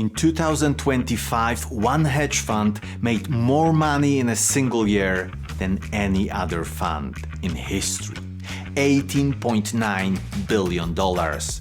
In 2025, one hedge fund made more money in a single year than any other fund in history. $18.9 billion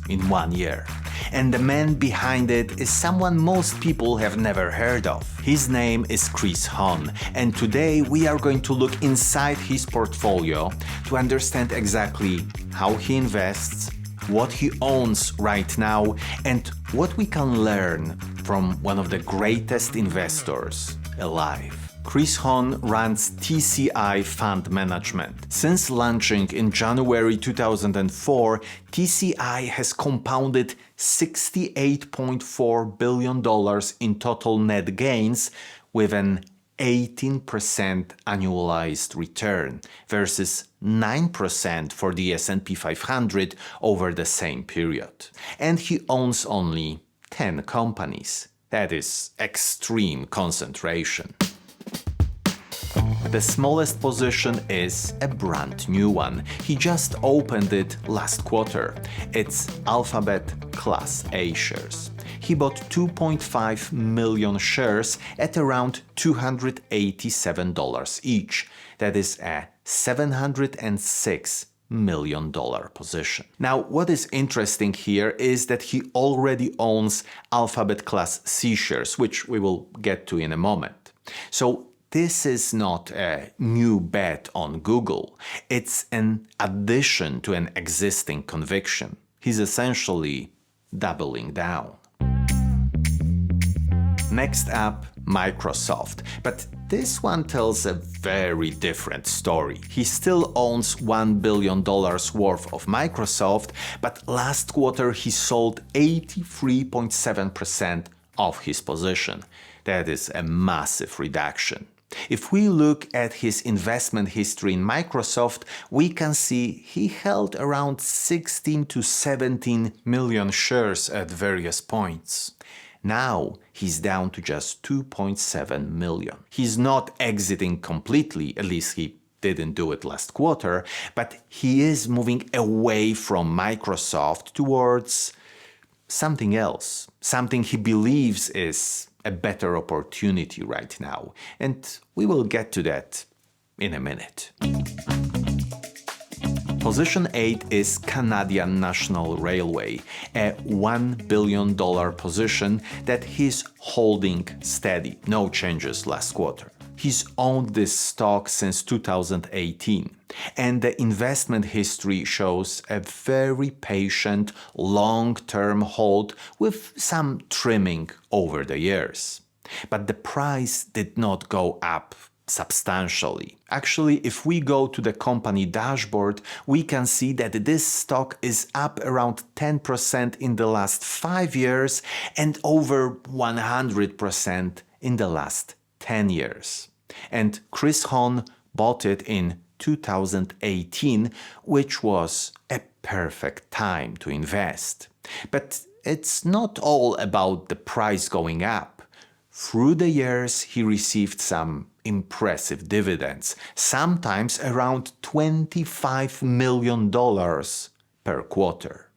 in 1 year. And the man behind it is someone most people have never heard of. His name is Chris Hohn, and today we are going to look inside his portfolio to understand exactly how he invests, what he owns right now, and what we can learn from one of the greatest investors alive. Chris Hohn runs TCI Fund Management. Since launching in January 2004, TCI has compounded $68.4 billion in total net gains with an 18% annualized return versus 9% for the S&P 500 over the same period. And he owns only 10 companies. That is extreme concentration. The smallest position is a brand new one. He just opened it last quarter. It's Alphabet Class A shares. He bought 2.5 million shares at around $287 each. That is a $706 million position. Now, what is interesting here is that he already owns Alphabet Class C shares, which we will get to in a moment. So this is not a new bet on Google. It's an addition to an existing conviction. He's essentially doubling down. Next up, Microsoft. But this one tells a very different story. He still owns $1 billion worth of Microsoft, but last quarter he sold 83.7% of his position. That is a massive reduction. If we look at his investment history in Microsoft, we can see he held around 16 to 17 million shares at various points. Now he's down to just 2.7 million. He's not exiting completely, at least he didn't do it last quarter, but he is moving away from Microsoft towards something else, something he believes is a better opportunity right now, and we will get to that in a minute. Position 8 is Canadian National Railway, a $1 billion position that he's holding steady, no changes last quarter. He's owned this stock since 2018, and the investment history shows a very patient, long-term hold with some trimming over the years. But the price did not go up substantially. Actually, if we go to the company dashboard, we can see that this stock is up around 10% in the last 5 years and over 100% in the last 10 years. And Chris Hohn bought it in 2018, which was a perfect time to invest. But it's not all about the price going up. Through the years, he received some impressive dividends, sometimes around $25 million per quarter.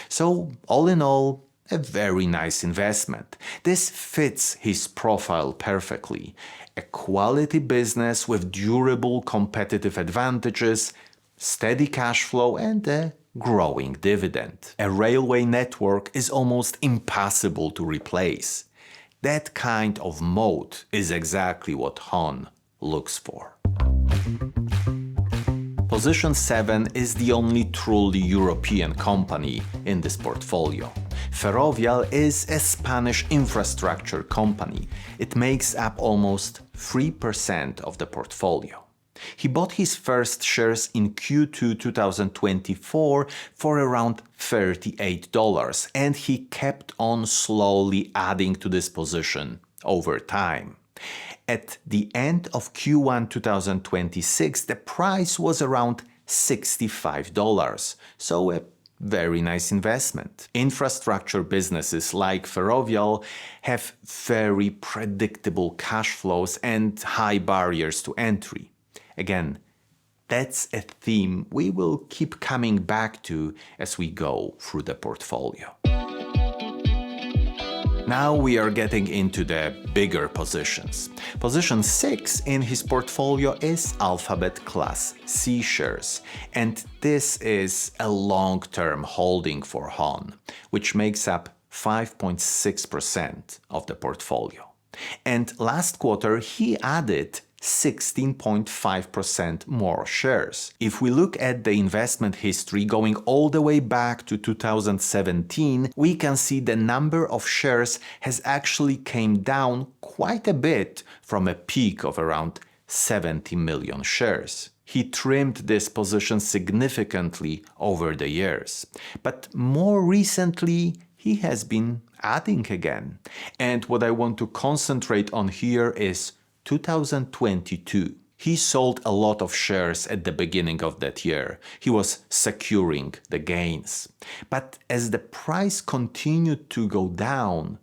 So, all in all, a very nice investment. This fits his profile perfectly. A quality business with durable competitive advantages, steady cash flow, and a growing dividend. A railway network is almost impossible to replace. That kind of moat is exactly what Hohn looks for. Position 7 is the only truly European company in this portfolio. Ferovial is a Spanish infrastructure company. It makes up almost 3% of the portfolio. He bought his first shares in Q2 2024 for around $38, and he kept on slowly adding to this position over time. At the end of Q1 2026, the price was around $65, so a very nice investment. Infrastructure businesses like Ferovial have very predictable cash flows and high barriers to entry. Again, that's a theme we will keep coming back to as we go through the portfolio. Now we are getting into the bigger positions. Position 6 in his portfolio is Alphabet Class C shares, and this is a long-term holding for Hohn, which makes up 5.6% of the portfolio. And last quarter he added 16.5% more shares. If we look at the investment history going all the way back to 2017, we can see the number of shares has actually came down quite a bit from a peak of around 70 million shares. He trimmed this position significantly over the years, but more recently he has been adding again. And what I want to concentrate on here is 2022. He sold a lot of shares at the beginning of that year. He was securing the gains. But as the price continued to go down,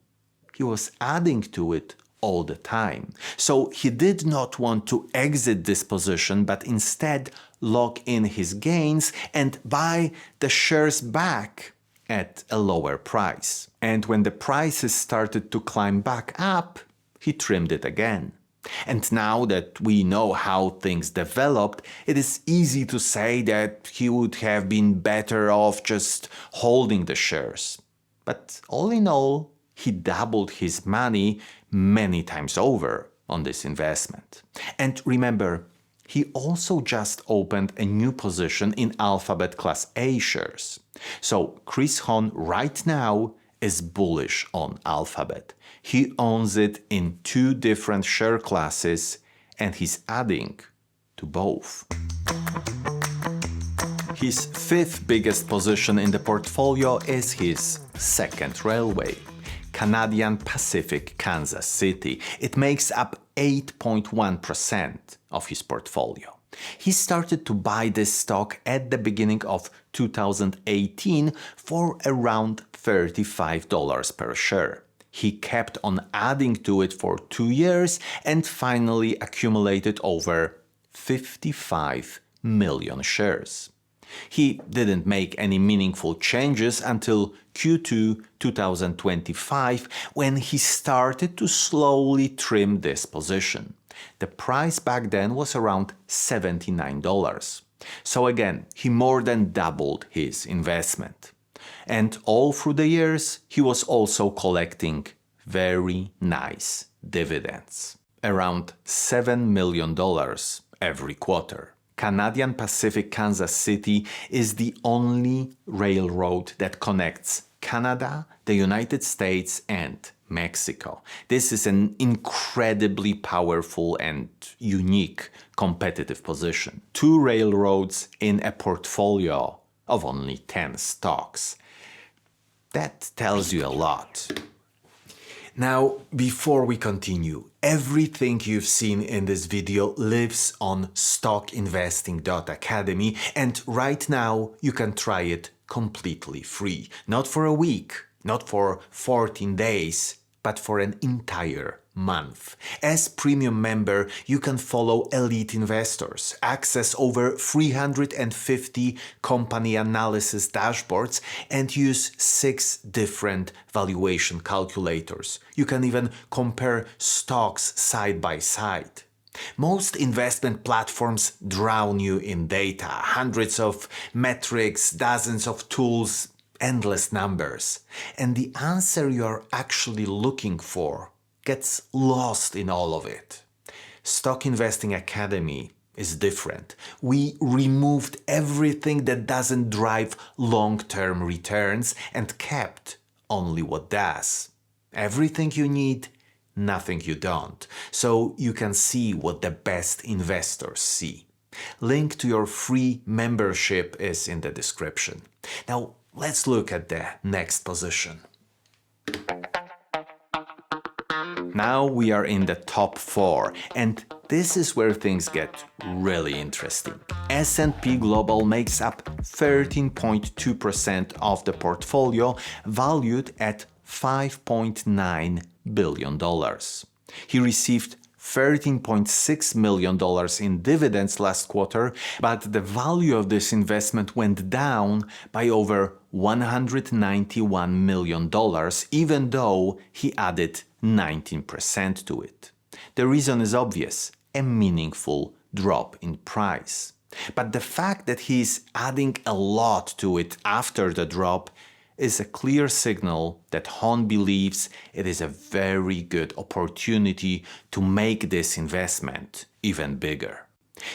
he was adding to it all the time. So he did not want to exit this position, but instead lock in his gains and buy the shares back at a lower price. And when the prices started to climb back up, he trimmed it again. And now that we know how things developed, it is easy to say that he would have been better off just holding the shares. But all in all, he doubled his money many times over on this investment. And remember, he also just opened a new position in Alphabet Class A shares. So Chris Hohn right now is bullish on Alphabet. He owns it in 2 different share classes and he's adding to both. His 5th biggest position in the portfolio is his second railway, Canadian Pacific Kansas City. It makes up 8.1% of his portfolio. He started to buy this stock at the beginning of 2018 for around $35 per share. He kept on adding to it for 2 years and finally accumulated over 55 million shares. He didn't make any meaningful changes until Q2 2025, when he started to slowly trim this position. The price back then was around $79. So again, he more than doubled his investment. And all through the years, he was also collecting very nice dividends, around $7 million every quarter. Canadian Pacific Kansas City is the only railroad that connects Canada, the United States, and Mexico. This is an incredibly powerful and unique competitive position. 2 railroads in a portfolio of only 10 stocks. That tells you a lot. Now, before we continue, everything you've seen in this video lives on stockinvesting.academy, and right now you can try it completely free. Not for a week, not for 14 days, but for an entire month. As premium member, you can follow elite investors, access over 350 company analysis dashboards, and use 6 different valuation calculators. You can even compare stocks side by side. Most investment platforms drown you in data, hundreds of metrics, dozens of tools, endless numbers. And the answer you're actually looking for gets lost in all of it. Stock Investing Academy is different. We removed everything that doesn't drive long-term returns and kept only what does. Everything you need, nothing you don't. So you can see what the best investors see. Link to your free membership is in the description. Now let's look at the next position. Now we are in the top 4, and this is where things get really interesting. S&P Global makes up 13.2% of the portfolio, valued at $5.9 billion. He received $13.6 million in dividends last quarter, but the value of this investment went down by over $191 million, even though he added 19% to it. The reason is obvious: a meaningful drop in price. But the fact that he is adding a lot to it after the drop is a clear signal that Hohn believes it is a very good opportunity to make this investment even bigger.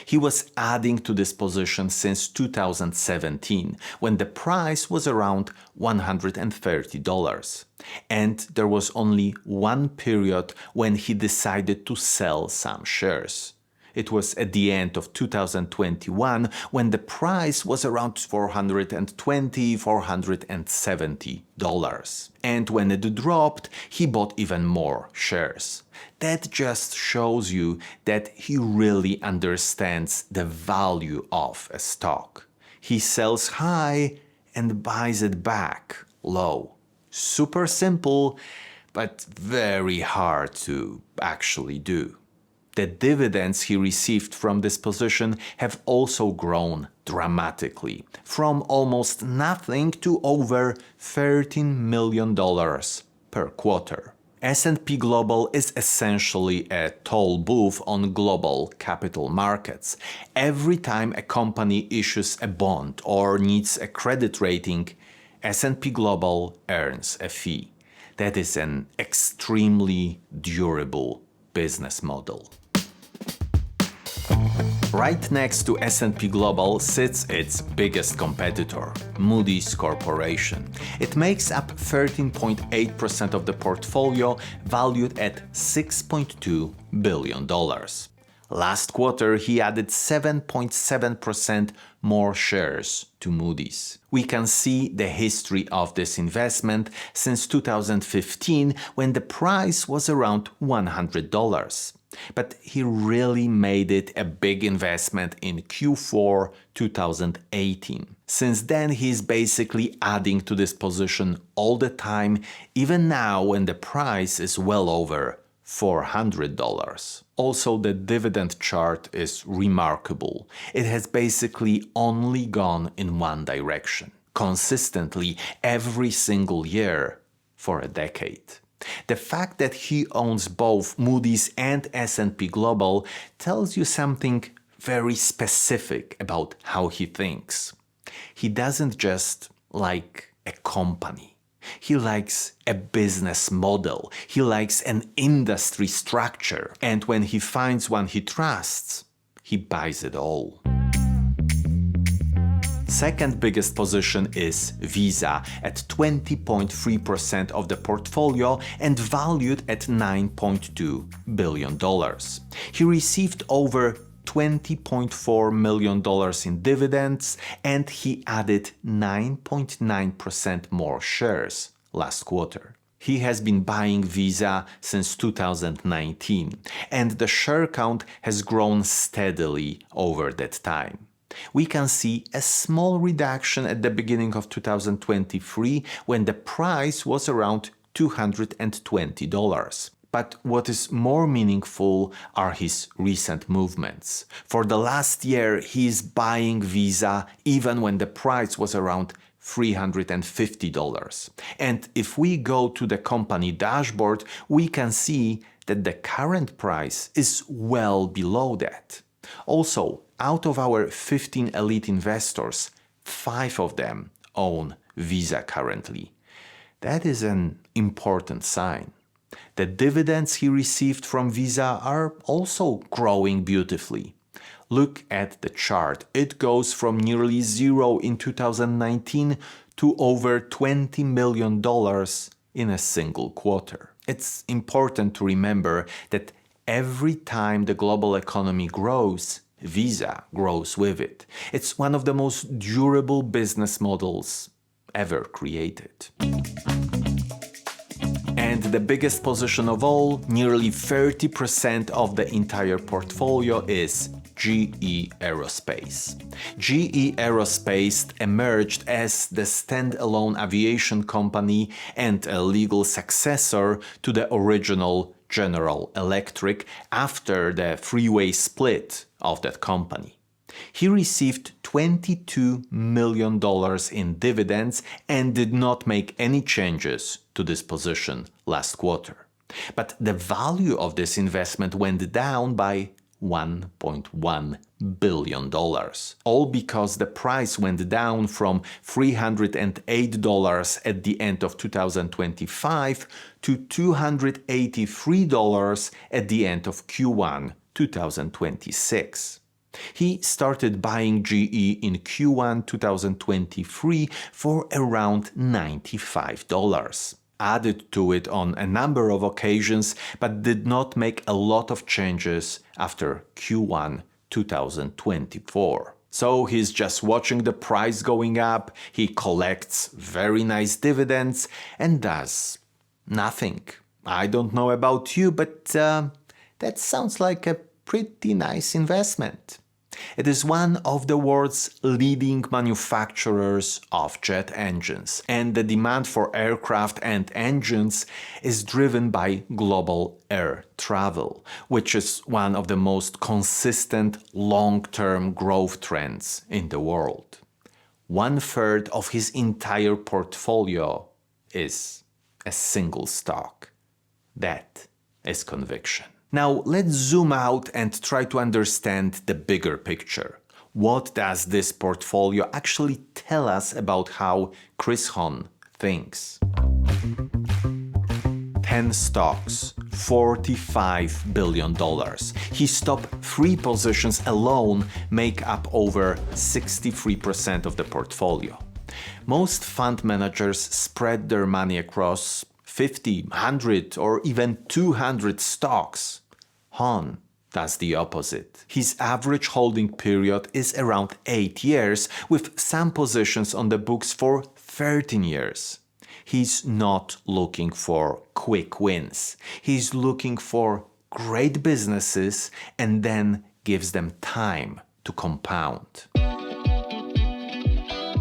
He was adding to this position since 2017, when the price was around $130. And there was only one period when he decided to sell some shares. It was at the end of 2021 when the price was around $420, $470. And when it dropped, he bought even more shares. That just shows you that he really understands the value of a stock. He sells high and buys it back low. Super simple, but very hard to actually do. The dividends he received from this position have also grown dramatically, from almost nothing to over $13 million per quarter. S&P Global is essentially a toll booth on global capital markets. Every time a company issues a bond or needs a credit rating, S&P Global earns a fee. That is an extremely durable business model. Right next to S&P Global sits its biggest competitor, Moody's Corporation. It makes up 13.8% of the portfolio, valued at $6.2 billion. Last quarter, he added 7.7% more shares to Moody's. We can see the history of this investment since 2015, when the price was around $100. But he really made it a big investment in Q4 2018. Since then, he's basically adding to this position all the time, even now when the price is well over $400. Also, the dividend chart is remarkable. It has basically only gone in one direction, consistently every single year for a decade. The fact that he owns both Moody's and S&P Global tells you something very specific about how he thinks. He doesn't just like a company. He likes a business model. He likes an industry structure. And when he finds one he trusts, he buys it all. Second biggest position is Visa at 20.3% of the portfolio and valued at $9.2 billion. He received over $20.4 million in dividends, and he added 9.9% more shares last quarter. He has been buying Visa since 2019, and the share count has grown steadily over that time. We can see a small reduction at the beginning of 2023 when the price was around $220. But what is more meaningful are his recent movements. For the last year, he is buying Visa even when the price was around $350. And if we go to the company dashboard, we can see that the current price is well below that. Also, out of our 15 elite investors, 5 of them own Visa currently. That is an important sign. The dividends he received from Visa are also growing beautifully. Look at the chart. It goes from nearly zero in 2019 to over $20 million in a single quarter. It's important to remember that every time the global economy grows, Visa grows with it. It's one of the most durable business models ever created. And the biggest position of all, nearly 30% of the entire portfolio, is GE Aerospace. GE Aerospace emerged as the standalone aviation company and a legal successor to the original General Electric after the freeway split of that company. He received $22 million in dividends and did not make any changes to this position last quarter. But the value of this investment went down by $1.1 billion, all because the price went down from $308 at the end of 2025 to $283 at the end of Q1 2026. He started buying GE in Q1 2023 for around $95. Added to it on a number of occasions, but did not make a lot of changes after Q1 2024. So he's just watching the price going up, he collects very nice dividends and does nothing. I don't know about you, but that sounds like a pretty nice investment. It is one of the world's leading manufacturers of jet engines, and the demand for aircraft and engines is driven by global air travel, which is one of the most consistent long-term growth trends in the world. 1/3 of his entire portfolio is a single stock. That is conviction. Now let's zoom out and try to understand the bigger picture. What does this portfolio actually tell us about how Chris Hohn thinks? 10 stocks, $45 billion. His top 3 positions alone make up over 63% of the portfolio. Most fund managers spread their money across 50, 100 or even 200 stocks. Hohn does the opposite. His average holding period is around 8 years, with some positions on the books for 13 years. He's not looking for quick wins. He's looking for great businesses and then gives them time to compound.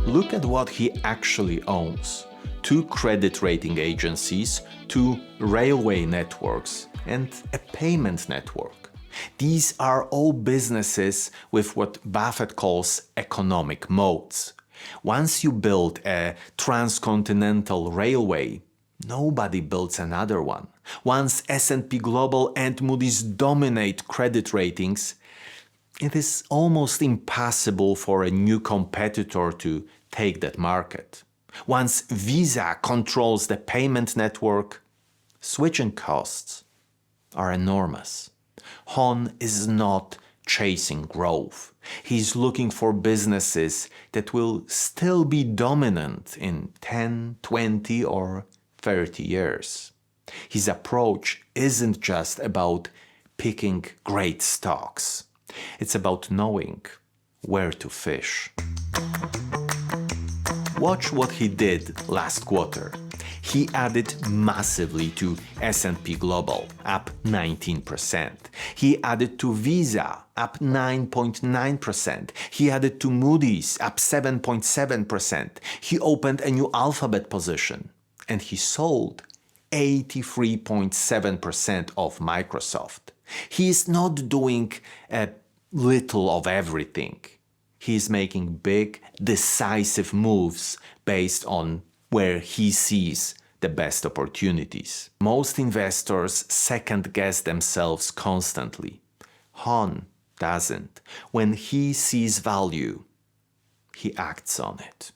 Look at what he actually owns. 2 credit rating agencies, 2 railway networks, and a payment network. These are all businesses with what Buffett calls economic moats. Once you build a transcontinental railway, nobody builds another one. Once S&P Global and Moody's dominate credit ratings, it is almost impossible for a new competitor to take that market. Once Visa controls the payment network, switching costs are enormous. Hohn is not chasing growth. He's looking for businesses that will still be dominant in 10, 20 or 30 years. His approach isn't just about picking great stocks. It's about knowing where to fish. Watch what he did last quarter. He added massively to S&P Global, up 19%. He added to Visa, up 9.9%. He added to Moody's, up 7.7%. He opened a new Alphabet position. And he sold 83.7% of Microsoft. He is not doing a little of everything. He is making big, decisive moves based on where he sees the best opportunities. Most investors second-guess themselves constantly. Hohn doesn't. When he sees value, he acts on it.